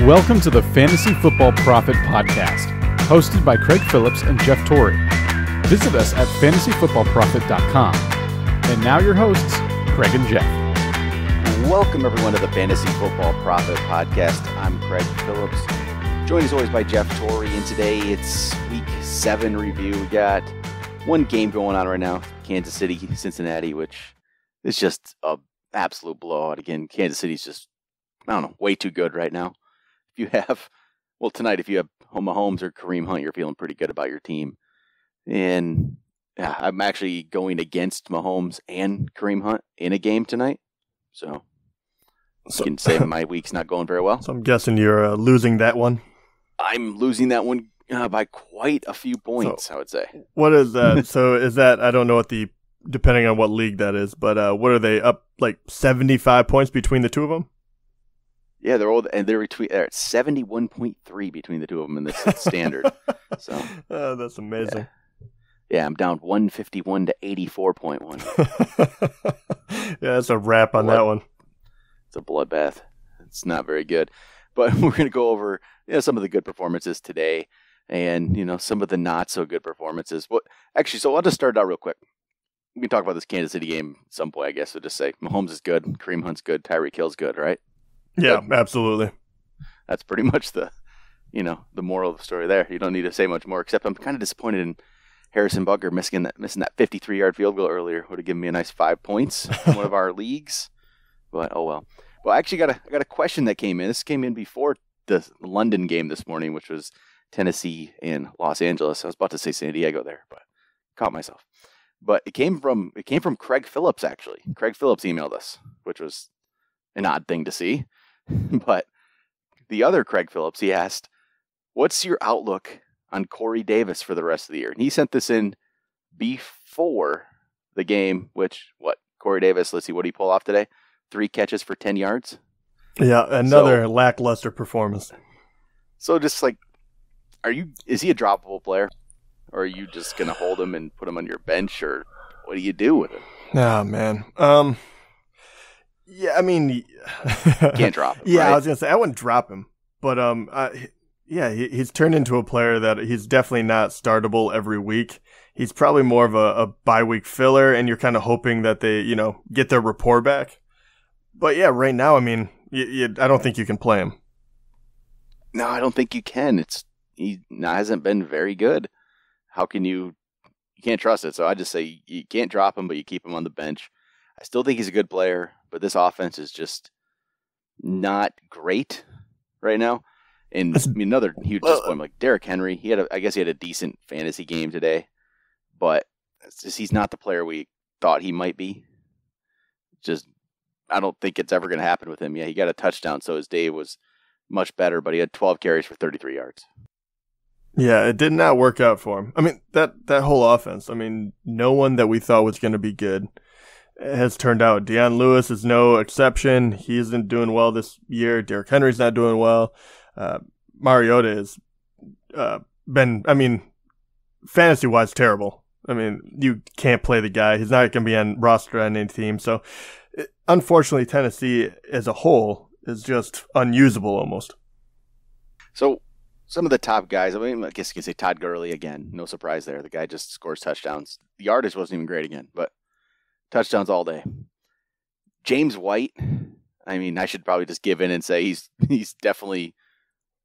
Welcome to the Fantasy Football Prophet podcast, hosted by Craig Phillips and Jeff Torrey. Visit us at fantasyfootballprophet.com. And now your hosts, Craig and Jeff. Welcome everyone to the Fantasy Football Prophet podcast. I'm Craig Phillips, joined as always by Jeff Torrey, and today it's Week 7 review. We got one game going on right now, Kansas City, Cincinnati, which is just an absolute blowout. Again, Kansas City's just, way too good right now. If you have, tonight, if you have Mahomes or Kareem Hunt, you're feeling pretty good about your team. And I'm actually going against Mahomes and Kareem Hunt in a game tonight. So you can say my week's not going very well. So I'm guessing you're losing that one? I'm losing that one by quite a few points, I would say. What is that? So is that, I don't know depending on what league that is, but what are they, up like 75 points between the two of them? Yeah, they're old, and they're at 71.3 between the two of them in this standard. So that's amazing. Yeah, I'm down 151 to 84.1. Yeah, that's a wrap on that one. It's a bloodbath. It's not very good. But we're going to go over some of the good performances today, and some of the not so good performances. So I'll just start out real quick. We can talk about this Kansas City game at some point, I guess. So just say Mahomes is good, Kareem Hunt's good, Tyreek Hill's good, right? Yeah, absolutely. That's pretty much the moral of the story there. You don't need to say much more, except I'm kind of disappointed in Harrison Butker missing that 53-yard field goal earlier. Would have given me a nice 5 points in one of our leagues. But oh well. Well, I actually got a question that came in. This came in before the London game this morning, which was Tennessee and Los Angeles. I was about to say San Diego there, but caught myself. But it came from Craig Phillips, actually. Craig Phillips emailed us, which was an odd thing to see. But the other Craig Phillips, he asked, what's your outlook on Corey Davis for the rest of the year? And he sent this in before the game, Corey Davis, let's see, what did he pull off today? 3 catches for 10 yards? Yeah, another lackluster performance. So just is he a droppable player? Or are you just going to hold him and put him on your bench? Or what do you do with him? Oh, man. Yeah, I mean... Can't drop him, Yeah, right? I was going to say, I wouldn't drop him. But, he's turned into a player that he's definitely not startable every week. He's probably more of a bye-week filler, and you're kind of hoping that they, get their rapport back. But, yeah, right now, I mean, I don't think you can play him. No, I don't think you can. He hasn't been very good. How can you can't trust it. So I just say you can't drop him, but you keep him on the bench. I still think he's a good player, but this offense is just not great right now. And another huge disappointment, like Derrick Henry, I guess he had a decent fantasy game today, but he's not the player we thought he might be. I don't think it's ever going to happen with him. Yeah, he got a touchdown, so his day was much better, but he had 12 carries for 33 yards. Yeah, it did not work out for him. I mean, that whole offense, no one that we thought was going to be good has turned out. Deion Lewis is no exception. He isn't doing well this year. Derrick Henry's not doing well. Mariota has been, fantasy-wise, terrible. You can't play the guy. He's not going to be on roster on any team. So, unfortunately, Tennessee as a whole is just unusable almost. So, some of the top guys, I guess you can say Todd Gurley again. No surprise there. The guy just scores touchdowns. The yardage wasn't even great again, but touchdowns all day. James White, I should probably just give in and say he's definitely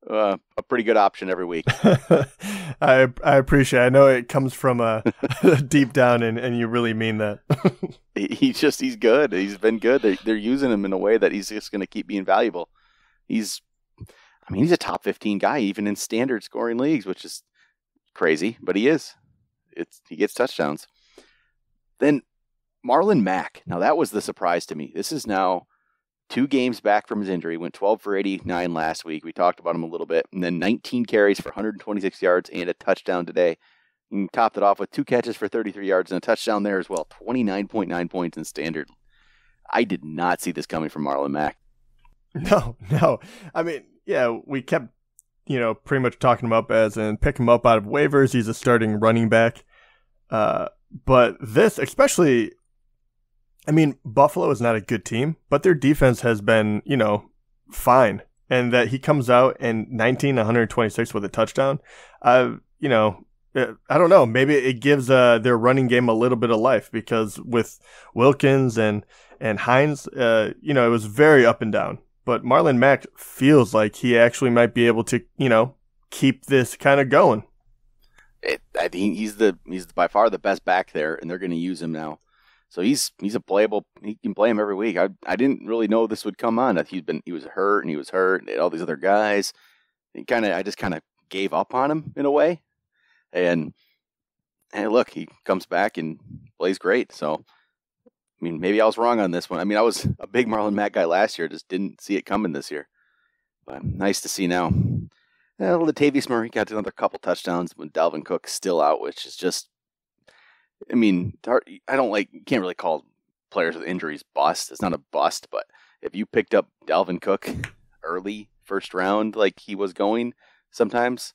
a pretty good option every week. I appreciate it. I know it comes from deep down, and you really mean that. He's good. He's been good. They're using him in a way that he's just going to keep being valuable. He's a top 15 guy, even in standard scoring leagues, which is crazy, but he is. He gets touchdowns. Then Marlon Mack. Now, that was the surprise to me. This is now 2 games back from his injury. Went 12 for 89 last week. We talked about him a little bit. And then 19 carries for 126 yards and a touchdown today. And topped it off with 2 catches for 33 yards and a touchdown there as well. 29.9 points in standard. I did not see this coming from Marlon Mack. No. Yeah, we kept, pretty much talking him up as in pick him up out of waivers. He's a starting running back. But this, especially, Buffalo is not a good team, but their defense has been, fine. and that he comes out and 126 with a touchdown, you know, I don't know. Maybe it gives their running game a little bit of life, because with Wilkins and Hines, you know, it was very up and down. But Marlon Mack feels like he actually might be able to, you know, keep this kind of going. I think he's by far the best back there, and they're going to use him now. So he's a playable. He can play him every week. I didn't really know this would come on. That he was hurt, and and all these other guys. I just kind of gave up on him in a way. And look, he comes back and plays great. So, I mean, maybe I was wrong on this one. I mean, I was a big Marlon Mack guy last year, just didn't see it coming this year. But nice to see now. Latavius Murray got another couple touchdowns when Dalvin Cook's still out, which is just, I mean, you can't really call players with injuries bust. It's not a bust, but if you picked up Dalvin Cook early, first round, like he was going sometimes,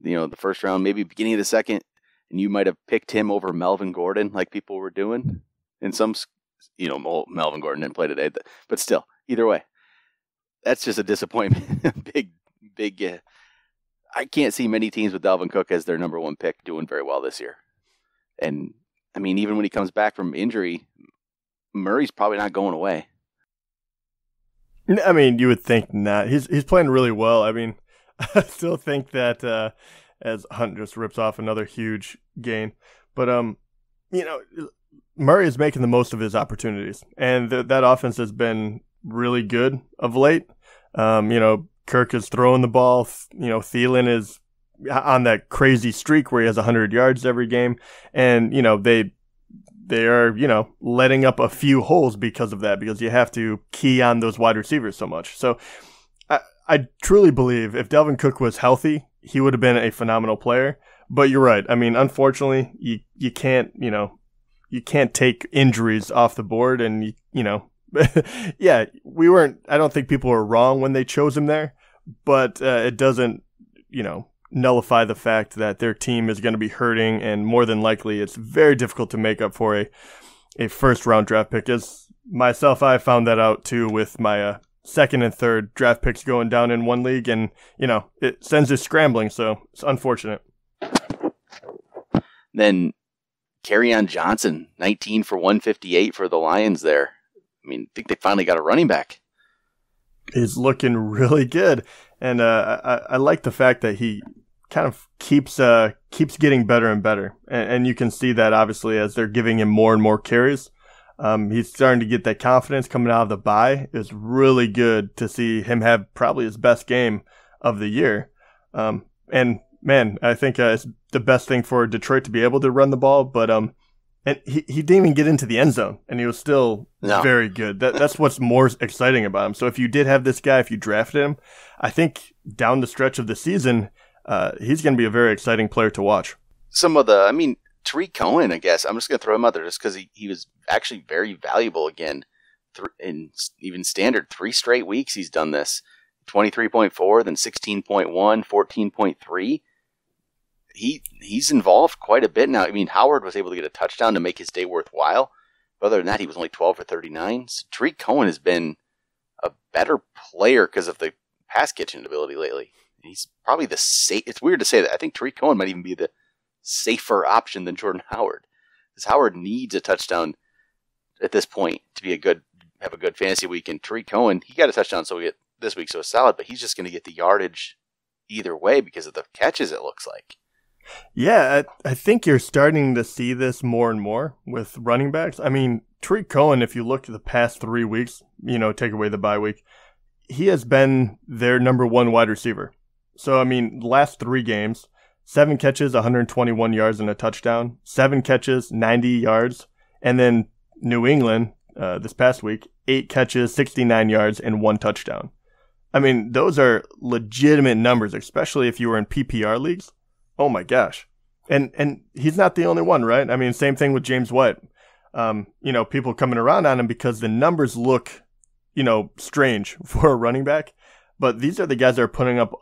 you know, the first round, maybe beginning of the second, and you might have picked him over Melvin Gordon, like people were doing. And some, you know, Melvin Gordon didn't play today, but still, either way, that's just a disappointment. big. I can't see many teams with Dalvin Cook as their number one pick doing very well this year. And I mean, even when he comes back from injury, Murray's probably not going away. I mean, you would think not. He's playing really well. I mean, I still think that as Hunt just rips off another huge gain. But, you know, Murray is making the most of his opportunities. And that offense has been really good of late. You know, Kirk is throwing the ball. You know, Thielen is on that crazy streak where he has 100 yards every game. And, you know, they are, you know, letting up a few holes because of that, because you have to key on those wide receivers so much. So I truly believe if Dalvin Cook was healthy, he would have been a phenomenal player. But you're right. I mean, unfortunately, you can't, you know, you can't take injuries off the board. And, you know, yeah, I don't think people were wrong when they chose him there, but it doesn't, you know, nullify the fact that their team is going to be hurting, and more than likely it's very difficult to make up for a first round draft pick. As myself, I found that out too with my second and third draft picks going down in one league, and you know, it sends us scrambling, so it's unfortunate. Then Kerryon Johnson, 19 for 158 for the Lions there. I mean, I think they finally got a running back. He's looking really good, and I like the fact that he kind of keeps getting better and better, and you can see that obviously as they're giving him more and more carries. He's starting to get that confidence coming out of the bye. It's really good to see him have probably his best game of the year. And man, I think it's the best thing for Detroit to be able to run the ball, but and he didn't even get into the end zone, and he was still very good. That's what's more exciting about him. So if you did have this guy, if you drafted him, I think down the stretch of the season, he's going to be a very exciting player to watch. Tariq Cohen, I guess. I'm just going to throw him out there just because he was actually very valuable again. In even standard 3 straight weeks he's done this. 23.4, then 16.1, 14.3. He's involved quite a bit now. I mean, Howard was able to get a touchdown to make his day worthwhile. But other than that, he was only 12 for 39. So Tariq Cohen has been a better player because of the pass catching ability lately. He's probably it's weird to say that. I think Tariq Cohen might even be the safer option than Jordan Howard, because Howard needs a touchdown at this point to be have a good fantasy week. And Tariq Cohen, he got a touchdown this week, so it's solid, but he's just going to get the yardage either way because of the catches, it looks like. Yeah, I think you're starting to see this more and more with running backs. I mean, Tariq Cohen, if you look at the past 3 weeks, you know, take away the bye week, he has been their number one wide receiver. So, I mean, last 3 games, 7 catches, 121 yards and a touchdown, 7 catches, 90 yards, and then New England this past week, 8 catches, 69 yards, and 1 touchdown. I mean, those are legitimate numbers, especially if you were in PPR leagues. Oh my gosh. And he's not the only one, right? I mean, same thing with James White. You know, people coming around on him because the numbers look, you know, strange for a running back. But these are the guys that are putting up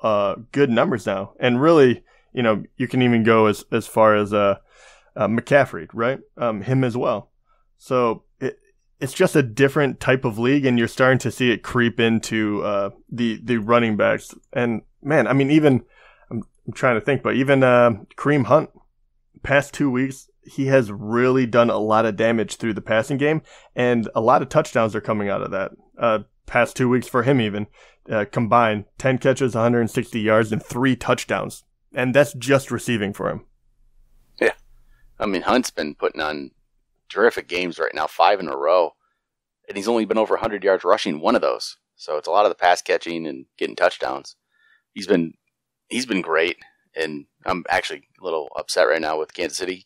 good numbers now. And really, you know, you can even go as far as McCaffrey, right? Him as well. So it's just a different type of league, and you're starting to see it creep into the running backs. And man, I mean, even I'm trying to think, but even Kareem Hunt, past 2 weeks, he has really done a lot of damage through the passing game, and a lot of touchdowns are coming out of that. Past 2 weeks for him, even combined 10 catches, 160 yards, and 3 touchdowns, and that's just receiving for him. Yeah, I mean, Hunt's been putting on terrific games right now, 5 in a row, and he's only been over 100 yards rushing one of those. So it's a lot of the pass catching and getting touchdowns. He's been great, and I'm actually a little upset right now with Kansas City.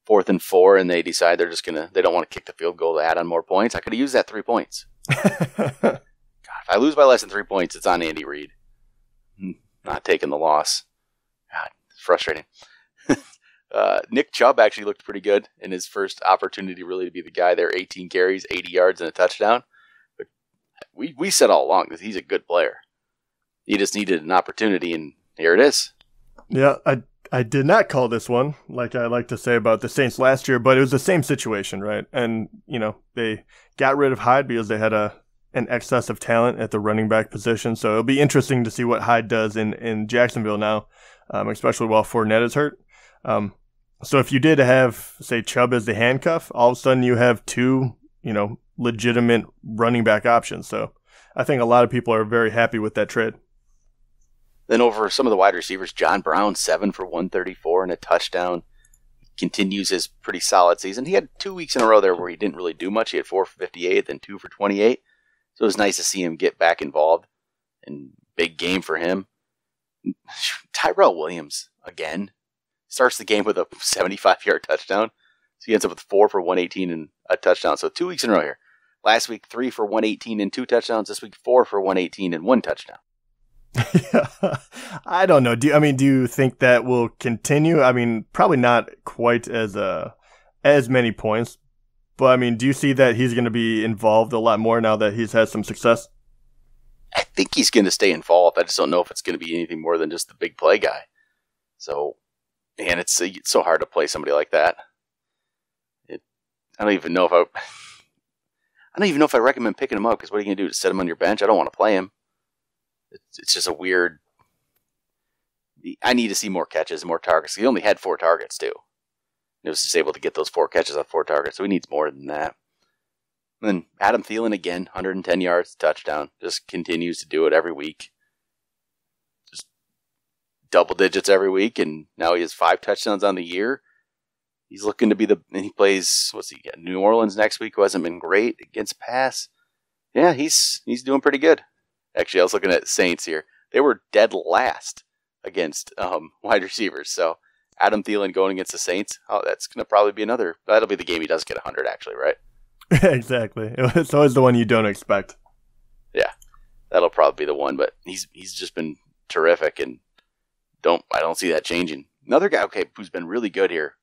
4th and 4, and they decide they don't want to kick the field goal to add on more points. I could have used that 3 points. God, if I lose by less than 3 points, it's on Andy Reid. Not taking the loss. God, it's frustrating. Nick Chubb actually looked pretty good in his first opportunity really to be the guy there. 18 carries, 80 yards, and a touchdown. But we said all along that he's a good player. He just needed an opportunity, and here it is. Yeah, I did not call this one, like I like to say about the Saints last year, but it was the same situation, right? And, they got rid of Hyde because they had an excess of talent at the running back position. So it'll be interesting to see what Hyde does in Jacksonville now, especially while Fournette is hurt. So if you did have, say, Chubb as the handcuff, all of a sudden you have 2, legitimate running back options. So I think a lot of people are very happy with that trade. Then over some of the wide receivers, John Brown, 7 for 134 and a touchdown. Continues his pretty solid season. He had 2 weeks in a row there where he didn't really do much. He had 4 for 58, then 2 for 28. So it was nice to see him get back involved. And big game for him. Tyrell Williams, again, starts the game with a 75-yard touchdown. So he ends up with 4 for 118 and a touchdown. So 2 weeks in a row here. Last week, 3 for 118 and 2 touchdowns. This week, 4 for 118 and 1 touchdown. Yeah, I don't know. Do you think that will continue? I mean, probably not quite as many points, but do you see that he's going to be involved a lot more now that he's had some success? I think he's going to stay involved. I just don't know if it's going to be anything more than just the big play guy. So, and it's so hard to play somebody like that. I don't even know if I recommend picking him up, because what are you going to do? Just set him on your bench? I don't want to play him. It's just a weird. I need to see more catches, more targets. He only had 4 targets too. He was just able to get those 4 catches on 4 targets, so he needs more than that. And then Adam Thielen again, 110 yards, touchdown. Just continues to do it every week. Just double digits every week, and now he has 5 touchdowns on the year. He's looking to be and he plays, New Orleans next week, who hasn't been great against pass. Yeah, he's doing pretty good. Actually, I was looking at Saints here. They were dead last against wide receivers. So Adam Thielen going against the Saints, that's going to probably be that'll be the game he does get 100, actually, right? Exactly. It's always the one you don't expect. Yeah, that'll probably be the one, but he's just been terrific, and I don't see that changing. Another guy, who's been really good here,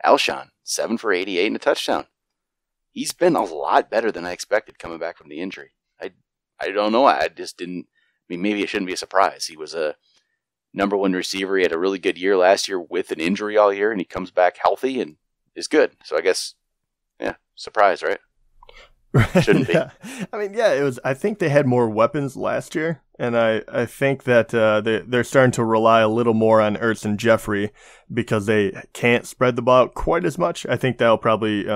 Alshon, 7 for 88 and a touchdown. He's been a lot better than I expected coming back from the injury. I don't know. I just didn't. Maybe it shouldn't be a surprise. He was a number 1 receiver. He had a really good year last year with an injury all year, and he comes back healthy and is good. So I guess, surprise, right? Shouldn't be. It was. I think they had more weapons last year, and I think that they're starting to rely a little more on Ertz and Jeffrey because they can't spread the ball out quite as much. I think that'll probably,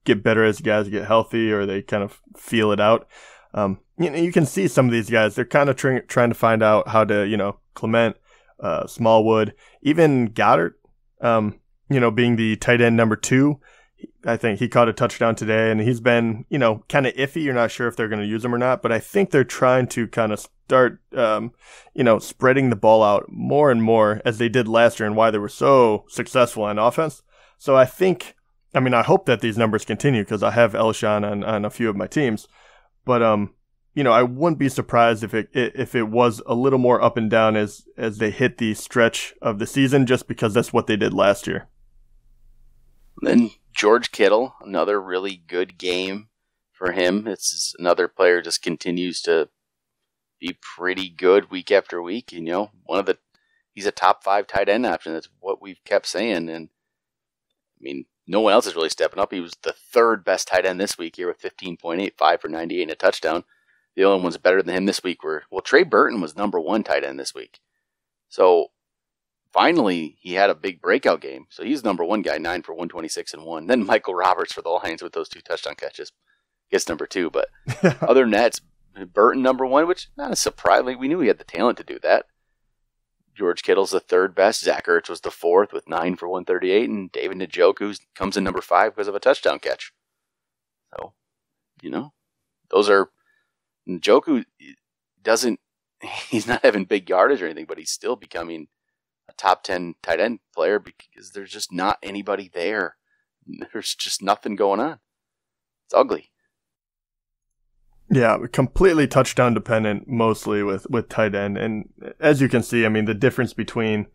get better as guys get healthy or they kind of feel it out. You can see some of these guys, they're kind of trying to find out how to, Clement, Smallwood, even Goddard, being the tight end number 2. I think he caught a touchdown today, and he's been, kind of iffy. You're not sure if they're going to use him or not, but I think they're trying to kind of start, spreading the ball out more and more as they did last year and why they were so successful on offense. So I hope that these numbers continue because I have Alshon on a few of my teams. But I wouldn't be surprised if it was a little more up and down as they hit the stretch of the season, just because that's what they did last year. Then George Kittle, another really good game for him. It's another player just continues to be pretty good week after week. He's a top 5 tight end option. That's what we've kept saying. And no one else is really stepping up. He was the third best tight end this week here with 15.8, 5 for 98 and a touchdown. The only ones better than him this week were, Trey Burton was number one tight end this week. So finally, he had a big breakout game. So he's number one guy, 9 for 126 and 1. Then Michael Roberts for the Lions with those 2 touchdown catches gets number 2. But other than that, it's Burton number 1, which not a surprise. We knew he had the talent to do that. George Kittle's the third best. Zach Ertz was the fourth with 9 for 138. And David Njoku comes in number 5 because of a touchdown catch. So, those are... Njoku he's not having big yardage or anything, but he's still becoming a top 10 tight end player because there's just not anybody there. There's just nothing going on. It's ugly. Yeah, completely touchdown dependent mostly with tight end. And as you can see, the difference between,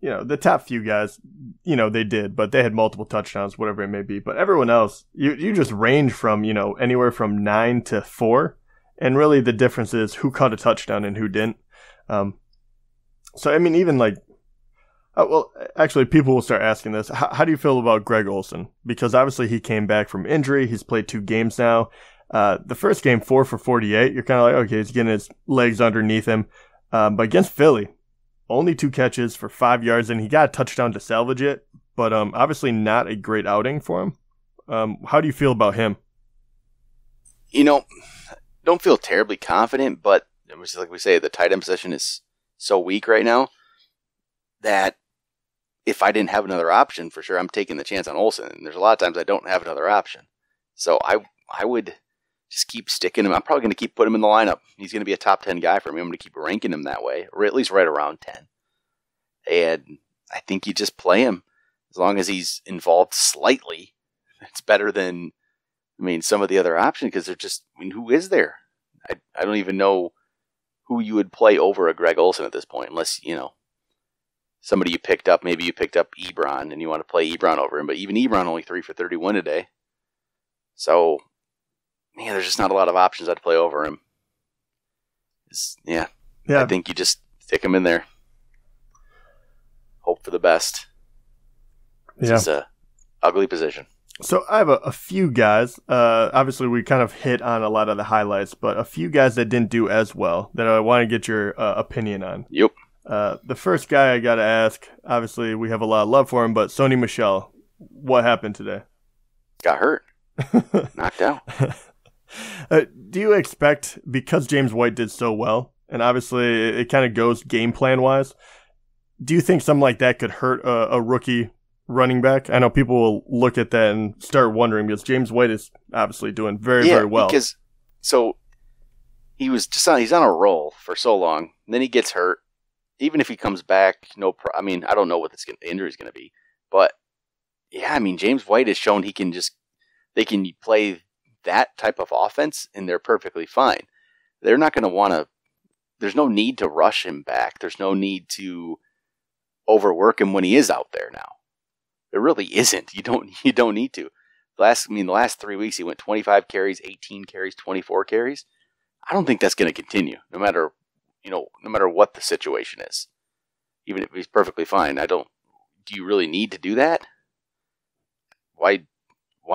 the top few guys, they did, but they had multiple touchdowns, whatever it may be. But everyone else, you just range from, anywhere from 9 to 4. And really the difference is who caught a touchdown and who didn't. So, even actually people will start asking this. How do you feel about Greg Olsen? Because obviously he came back from injury. He's played 2 games now. The first game, 4 for 48. You're kind of like, okay, he's getting his legs underneath him. But against Philly, only 2 catches for 5 yards, and he got a touchdown to salvage it. But obviously not a great outing for him. How do you feel about him? Don't feel terribly confident, but like we say, the tight end position is so weak right now that if I didn't have another option, for sure, I'm taking the chance on Olsen. And there's a lot of times I don't have another option. So I would just keep sticking him. I'm probably going to keep putting him in the lineup. He's going to be a top 10 guy for me. I'm going to keep ranking him that way, or at least right around 10. And I think you just play him as long as he's involved slightly. It's better than, some of the other options because they're just, who is there? I don't even know who you would play over a Greg Olsen at this point, unless, somebody you picked up. Maybe you picked up Ebron and you want to play Ebron over him, but even Ebron only 3 for 31 today. So, there's just not a lot of options I'd play over him. Yeah. I think you just stick him in there. Hope for the best. This is a ugly position. So I have a few guys. Obviously, we kind of hit on a lot of the highlights, but a few guys that didn't do as well that I want to get your opinion on. Yep. The first guy I got to ask, obviously, we have a lot of love for him, but Sony Michel, what happened today? Got hurt. Knocked out. Do you expect, because James White did so well, and obviously it kind of goes game plan wise, do you think something like that could hurt a rookie running back? I know people will look at that and start wondering because James White is obviously doing very, very well. Because he's on a roll for so long, and then he gets hurt. Even if he comes back, I don't know what the injury is going to be, but James White has shown they can play that type of offense and they're perfectly fine. They're not going to want to. There's no need to rush him back. There's no need to overwork him when he is out there now. There really isn't. You don't need to. The last 3 weeks he went 25 carries, 18 carries, 24 carries. I don't think that's going to continue, no matter what the situation is. Even if he's perfectly fine, do you really need to do that? Why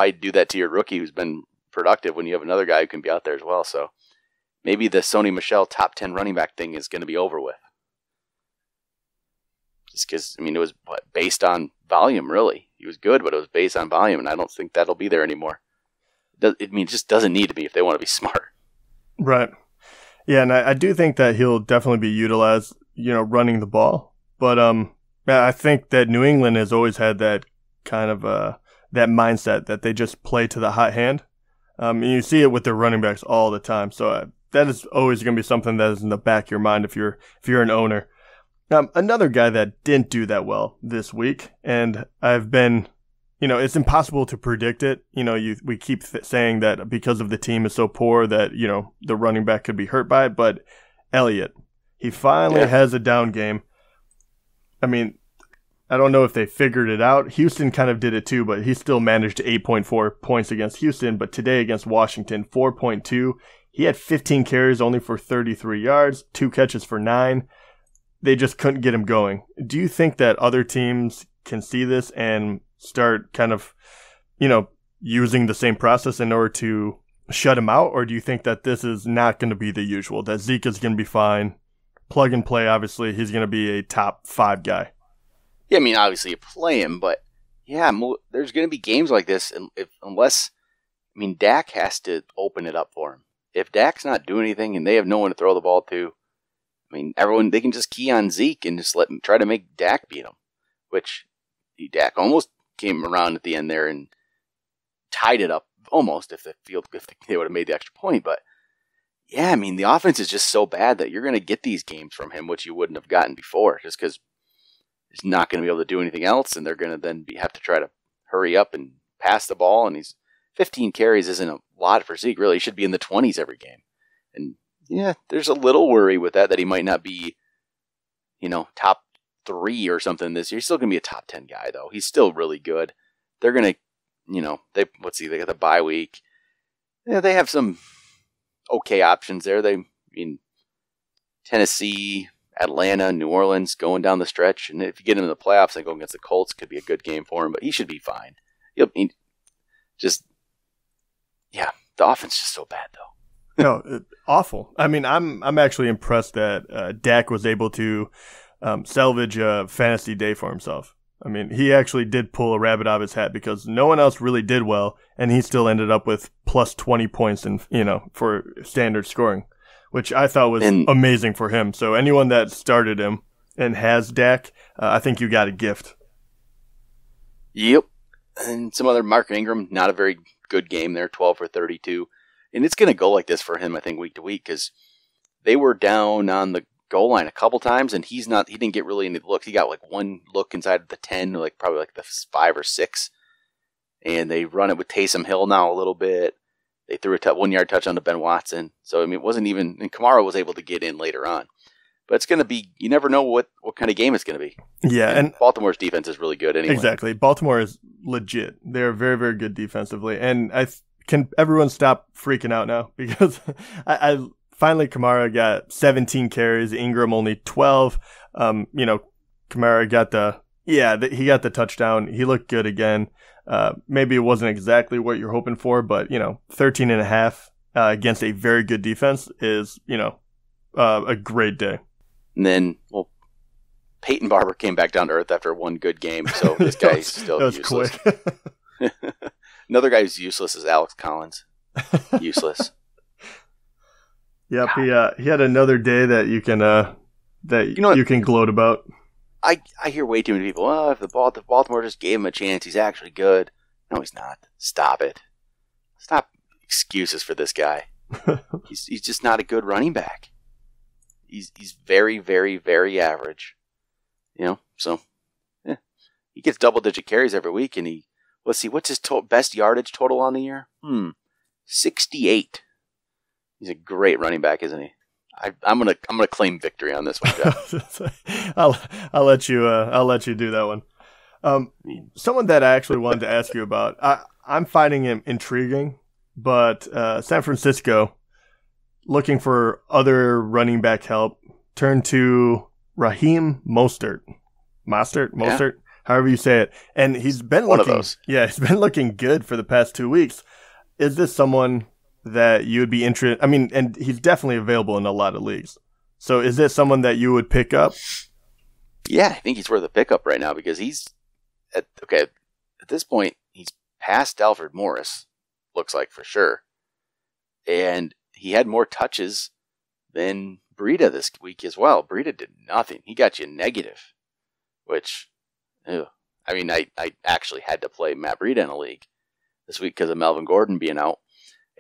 do that to your rookie who's been productive when you have another guy who can be out there as well? So maybe the Sony Michel top 10 running back thing is going to be over with. Just because, it was based on volume, really. He was good, but it was based on volume, and I don't think that'll be there anymore. It just doesn't need to be if they want to be smart. Right. Yeah, and I do think that he'll definitely be utilized, running the ball. But I think that New England has always had that kind of that mindset that they just play to the hot hand. And you see it with their running backs all the time. So that is always going to be something that is in the back of your mind if you're an owner. Another guy that didn't do that well this week, and I've been, it's impossible to predict it. We keep saying that because of the team is so poor that, the running back could be hurt by it, but Elliott, he finally has a down game. I don't know if they figured it out. Houston kind of did it too, but he still managed 8.4 points against Houston, but today against Washington, 4.2. He had 15 carries only for 33 yards, 2 catches for 9. They just couldn't get him going. Do you think that other teams can see this and start kind of, using the same process in order to shut him out? Or do you think that this is not going to be the usual, that Zeke is going to be fine? Plug and play, obviously, he's going to be a top 5 guy. Yeah, I mean, obviously you play him, but yeah, there's going to be games like this unless Dak has to open it up for him. If Dak's not doing anything and they have no one to throw the ball to, they can just key on Zeke and just try to make Dak beat him, which Dak almost came around at the end there and tied it up almost if they would have made the extra point. But yeah, the offense is just so bad that you're going to get these games from him, which you wouldn't have gotten before, just because he's not going to be able to do anything else, and they're going to then have to try to hurry up and pass the ball. And 15 carries isn't a lot for Zeke, really. He should be in the 20s every game. And yeah, there's a little worry with that he might not be, top 3 or something this year. He's still going to be a top 10 guy, though. He's still really good. They're going to, they got the bye week. Yeah, they have some okay options there. Tennessee, Atlanta, New Orleans going down the stretch. And if you get into the playoffs and go against the Colts, it could be a good game for him, but he should be fine. The offense is just so bad, though. No, awful. I'm actually impressed that Dak was able to salvage a fantasy day for himself. He actually did pull a rabbit out of his hat because no one else really did well, and he still ended up with plus 20 points for standard scoring, which I thought was amazing for him. So anyone that started him and has Dak, I think you got a gift. Yep. And some other Mark Ingram, not a very good game there, 12 for 32. And it's going to go like this for him, I think, week to week, because they were down on the goal line a couple times, and he didn't get really any looks. He got like one look inside of the 10, probably the 5 or 6. And they run it with Taysom Hill now a little bit. They threw a 1-yard touchdown to Ben Watson. So, it wasn't even, and Kamara was able to get in later on. But it's going to be, you never know what kind of game it's going to be. Yeah. And Baltimore's defense is really good anyway. Exactly. Baltimore is legit. They're very, very good defensively. And can everyone stop freaking out now? Because I finally, Kamara got 17 carries, Ingram only 12. Kamara got he got the touchdown. He looked good again. Maybe it wasn't exactly what you're hoping for, but 13 and a half against a very good defense is, a great day. And then, Peyton Barber came back down to earth after one good game, so this guy's still useless. Quick. Another guy who's useless is Alex Collins. Useless. Yep, he had another day that you can you can gloat about. I hear way too many people. If the Baltimore just gave him a chance, he's actually good. No, he's not. Stop it. Stop excuses for this guy. He's just not a good running back. He's very, very, very average. So yeah. He gets double-digit carries every week, and let's see, what's his best yardage total on the year? 68. He's a great running back, isn't he? I'm gonna claim victory on this one, Jeff. I'll let you do that one. Someone that I actually wanted to ask you about. I'm finding him intriguing, but San Francisco, looking for other running back help, turned to Raheem Mostert. Mostert, however you say it, and he's been one of those. Yeah, he's been looking good for the past 2 weeks. Is this someone that you would be interested? And he's definitely available in a lot of leagues. So is this someone that you would pick up? Yeah, I think he's worth a pickup right now because he's at this point he's past Alfred Morris, looks like for sure, and he had more touches than Breida this week as well. Breida did nothing. He got you negative, which, I actually had to play Matt Breida in a league this week because of Melvin Gordon being out.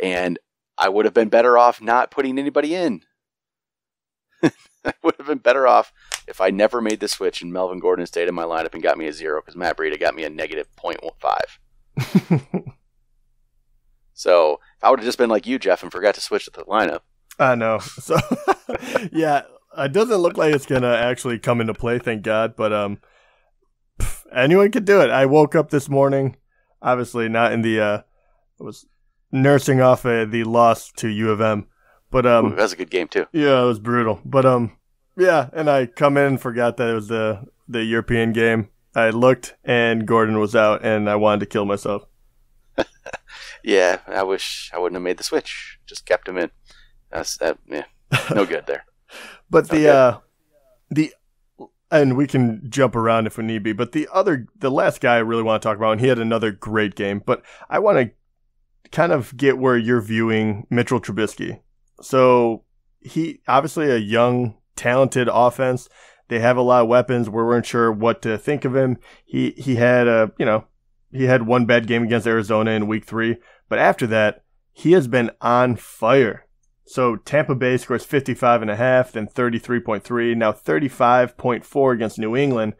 And I would have been better off not putting anybody in. I would have been better off if I never made the switch and Melvin Gordon stayed in my lineup and got me a 0 because Matt Breida got me a negative 0.5. So if I would have just been like you, Jeff, and forgot to switch to the lineup. I know. So, yeah, it doesn't look like it's going to actually come into play, thank God. But anyone could do it. I woke up this morning, obviously not in the was nursing off the loss to U of M. But that was a good game too. Yeah, it was brutal. But yeah, and I come in and forgot that it was the European game. I looked and Gordon was out, and I wanted to kill myself. Yeah, I wish I wouldn't have made the switch. Just kept him in. No good there. But and we can jump around if we need be, but the last guy I really want to talk about, and he had another great game, but I want to kind of get where you're viewing Mitchell Trubisky. So he obviously a young, talented offense. They have a lot of weapons. We weren't sure what to think of him. He had one bad game against Arizona in week 3, but after that, he has been on fire. So Tampa Bay scores 55.5, then 33.3, now 35.4 against New England.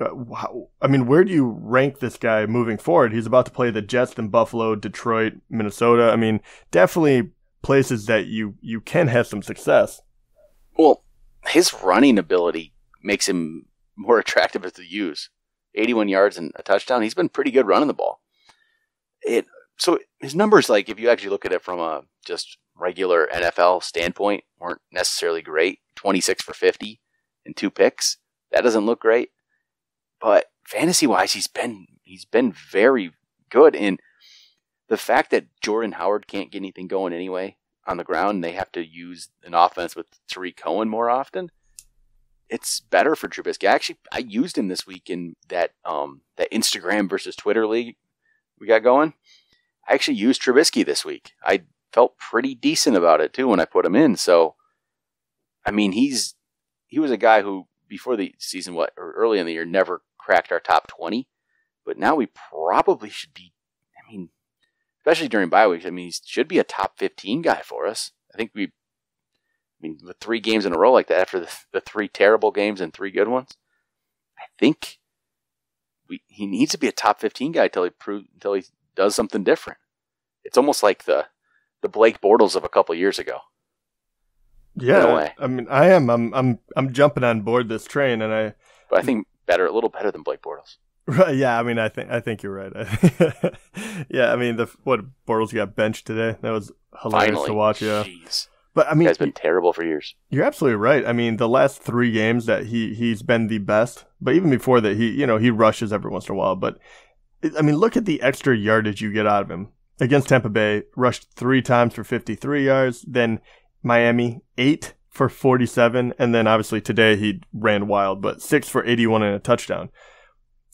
I mean, where do you rank this guy moving forward? He's about to play the Jets, then Buffalo, Detroit, Minnesota. I mean, definitely places that you can have some success. Well, his running ability makes him more attractive to use. 81 yards and a touchdown. He's been pretty good running the ball. So his numbers, like if you actually look at it from a just regular NFL standpoint, weren't necessarily great. 26 for 50 and 2 picks. That doesn't look great. But fantasy-wise, he's been very good. And the fact that Jordan Howard can't get anything going anyway on the ground, and they have to use an offense with Tariq Cohen more often, it's better for Trubisky. I used him this week in that Instagram versus Twitter league we got going. I actually used Trubisky this week. I felt pretty decent about it too when I put him in. So, I mean, he was a guy who before the season, or early in the year, never cracked our top 20. But now we probably should be. I mean, especially during bye weeks. I mean, he should be a top 15 guy for us. I think with 3 games in a row like that, after the 3 terrible games and 3 good ones, I think he needs to be a top 15 guy until he does something different. It's almost like the Blake Bortles of a couple years ago. Yeah, in a way. I mean, I am. I'm jumping on board this train, but I think a little better than Blake Bortles. Right? Yeah, I mean, I think you're right. Yeah, I mean, Bortles got benched today. That was hilarious to watch. Yeah. Jeez. But I mean, guy's been terrible for years. You're absolutely right. I mean, the last 3 games that he's been the best. But even before that, he rushes every once in a while. But I mean, look at the extra yardage you get out of him. Against Tampa Bay, rushed 3 times for 53 yards. Then Miami, 8 for 47. And then obviously today he ran wild, but 6 for 81 and a touchdown.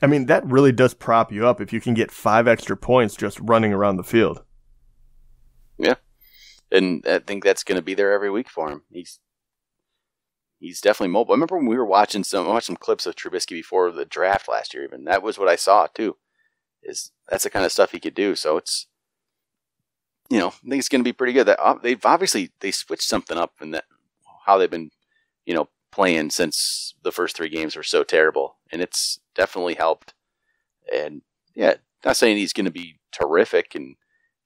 I mean, that really does prop you up if you can get 5 extra points just running around the field. Yeah. And I think that's going to be there every week for him. He's definitely mobile. I remember when we were watching some clips of Trubisky before the draft last year. Even that was what I saw too. That's the kind of stuff he could do. So it's, I think it's going to be pretty good. They switched something up in that how they've been, playing since the first 3 games were so terrible, and it's definitely helped. And yeah, not saying he's going to be terrific and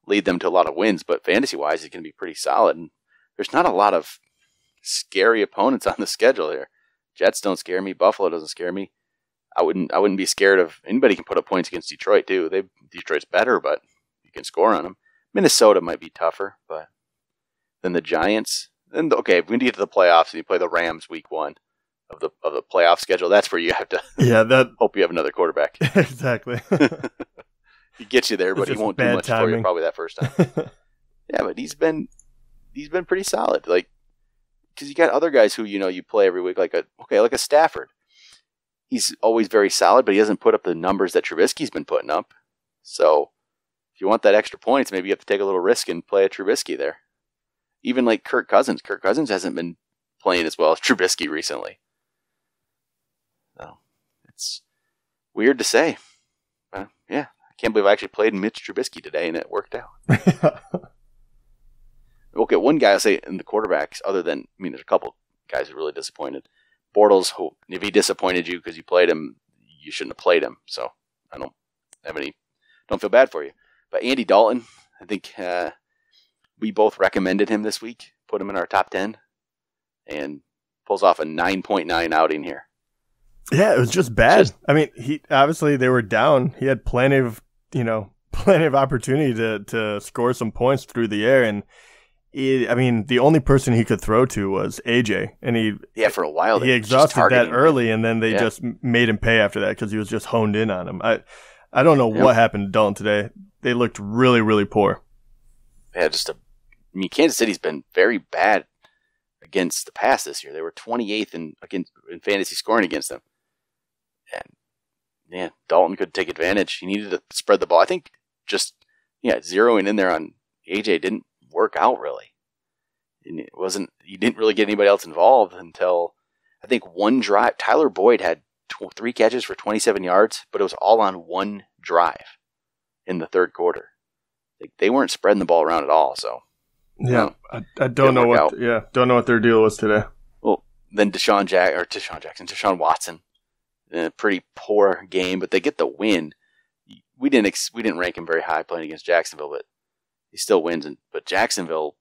lead them to a lot of wins, but fantasy-wise, he's going to be pretty solid. And there's not a lot of scary opponents on the schedule here. Jets don't scare me. Buffalo doesn't scare me. I wouldn't be scared of anybody. Can put up points against Detroit too. Detroit's better, but you can score on them. Minnesota might be tougher, but than the Giants. And okay, if we get to the playoffs and you play the Rams week 1 of the playoff schedule, that's where you have to hope you have another quarterback. Exactly. He gets you there, but he won't do much for you probably that first time. Yeah, but he's been pretty solid. Like, because you got other guys who you play every week, like a Stafford. He's always very solid, but he doesn't put up the numbers that Trubisky's been putting up. So if you want that extra points, maybe you have to take a little risk and play a Trubisky there. Even like Kirk Cousins. Kirk Cousins hasn't been playing as well as Trubisky recently. So it's weird to say. Yeah, I can't believe I actually played Mitch Trubisky today and it worked out. Okay, one guy I'll say in the quarterbacks, there's a couple guys who really disappointed. Bortles, who, if he disappointed you because you played him, you shouldn't have played him. So I don't feel bad for you. But Andy Dalton, I think we both recommended him this week, put him in our top 10, and pulls off a 9.9 outing here. Yeah, it was just bad. I mean, obviously they were down. He had plenty of opportunity to score some points through the air, and the only person he could throw to was AJ, and for a while he exhausted that early, and then they just made him pay after that because he was just honed in on him. I don't know what happened to Dalton today. They looked really, really poor. Yeah, Kansas City's been very bad against the pass this year. They were 28th in fantasy scoring against them. And Dalton could take advantage. He needed to spread the ball. I think just zeroing in there on AJ didn't work out really. And you didn't really get anybody else involved until I think one drive. Tyler Boyd had 3 catches for 27 yards, but it was all on one drive in the third quarter. They weren't spreading the ball around at all. So I don't know what their deal was today. Well, then Deshaun Watson, a pretty poor game, but they get the win. We didn't rank him very high playing against Jacksonville, but he still wins. But Jacksonville,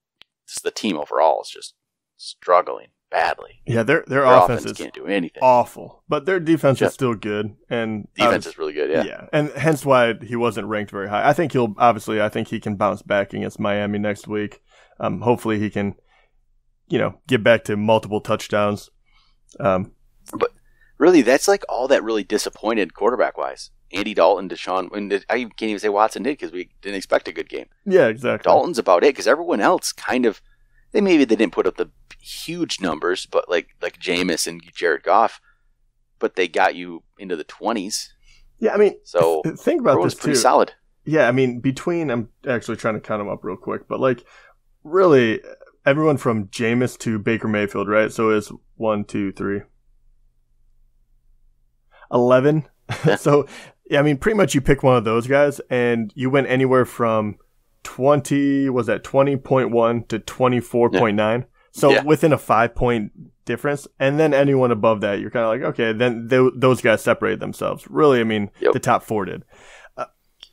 just the team overall, is just struggling badly. Yeah, their offense can't do anything. Awful, but their defense is still good, and defense is really good. Yeah, and hence why he wasn't ranked very high. I think he can bounce back against Miami next week. Hopefully he can, get back to multiple touchdowns. But really, that's like all that really disappointed quarterback wise. Andy Dalton, Deshaun, and I can't even say Watson did because we didn't expect a good game. Yeah, exactly. Dalton's about it because everyone else kind of, they didn't put up the huge numbers, but like Jameis and Jared Goff, but they got you into the 20s. Yeah, so think about this too. Pretty solid. Yeah, I'm actually trying to count them up real quick, but really everyone from Jameis to Baker Mayfield, right? So it's 1, 2, 3, 11. Yeah. So pretty much you pick one of those guys, and you went anywhere from 20.1 to 24.9. Yeah. So within a 5-point difference, and then anyone above that, you're kind of like, okay, then those guys separated themselves. Really, the top 4 did.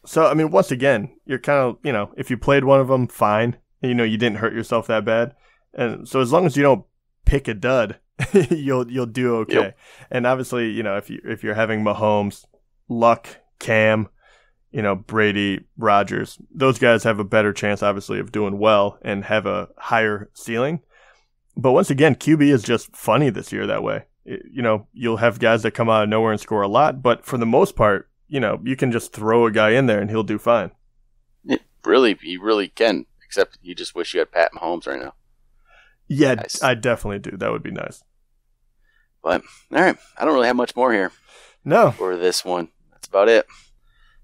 So once again, you're kind of, if you played one of them, fine. You didn't hurt yourself that bad, and so as long as you don't pick a dud, you'll do okay. Yep. And obviously, if you're having Mahomes, Luck, Cam, Brady, Rodgers, those guys have a better chance, obviously, of doing well and have a higher ceiling. But once again, QB is just funny this year that way. You'll have guys that come out of nowhere and score a lot, but for the most part, you can just throw a guy in there and he'll do fine. You really can. Except you just wish you had Pat Mahomes right now. Yeah, nice. I definitely do. That would be nice. But, all right. I don't really have much more here. No. For this one. That's about it.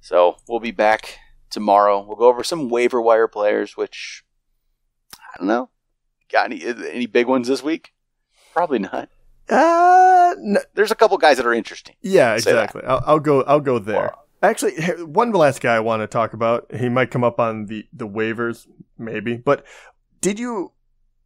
So, we'll be back tomorrow. We'll go over some waiver wire players, which, I don't know. Got any big ones this week? Probably not. No. There's a couple guys that are interesting. Yeah, exactly. I'll go there. Wow. Actually, one last guy I want to talk about. He might come up on the waivers, maybe. But did you,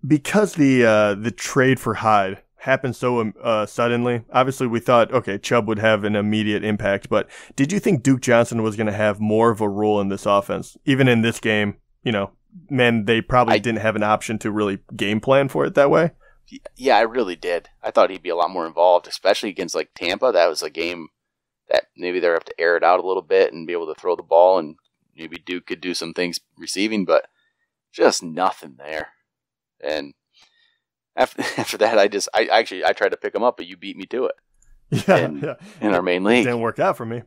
because the trade for Hyde happened so suddenly, obviously we thought, okay, Chubb would have an immediate impact. But did you think Duke Johnson was going to have more of a role in this offense? Even in this game, they probably didn't have an option to really game plan for it that way. Yeah, I really did. I thought he'd be a lot more involved, especially against Tampa. That was a game that maybe they'll have to air it out a little bit and be able to throw the ball, and maybe Duke could do some things receiving, but just nothing there. And after that, I tried to pick him up, but you beat me to it. In our main league. It didn't work out for me.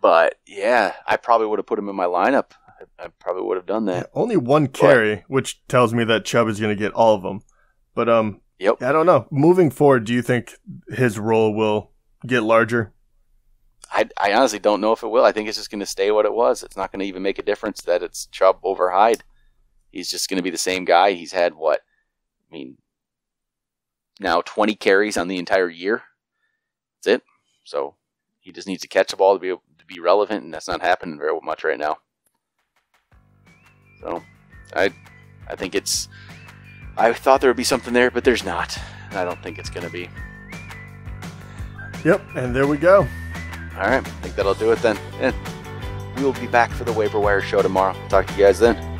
But yeah, I probably would have put him in my lineup. I probably would have done that. Yeah, only one carry, which tells me that Chubb is going to get all of them. But yep. I don't know. Moving forward, do you think his role will get larger? I honestly don't know if it will. I think it's just going to stay what it was. It's not going to even make a difference that it's Chubb over Hyde. He's just going to be the same guy. He's had now 20 carries on the entire year. That's it. So he just needs to catch the ball to be relevant, and that's not happening very much right now. So I think I thought there would be something there, but there's not. I don't think it's going to be. Yep, and there we go. All right, I think that'll do it then. And we will be back for the waiver wire show tomorrow. Talk to you guys then.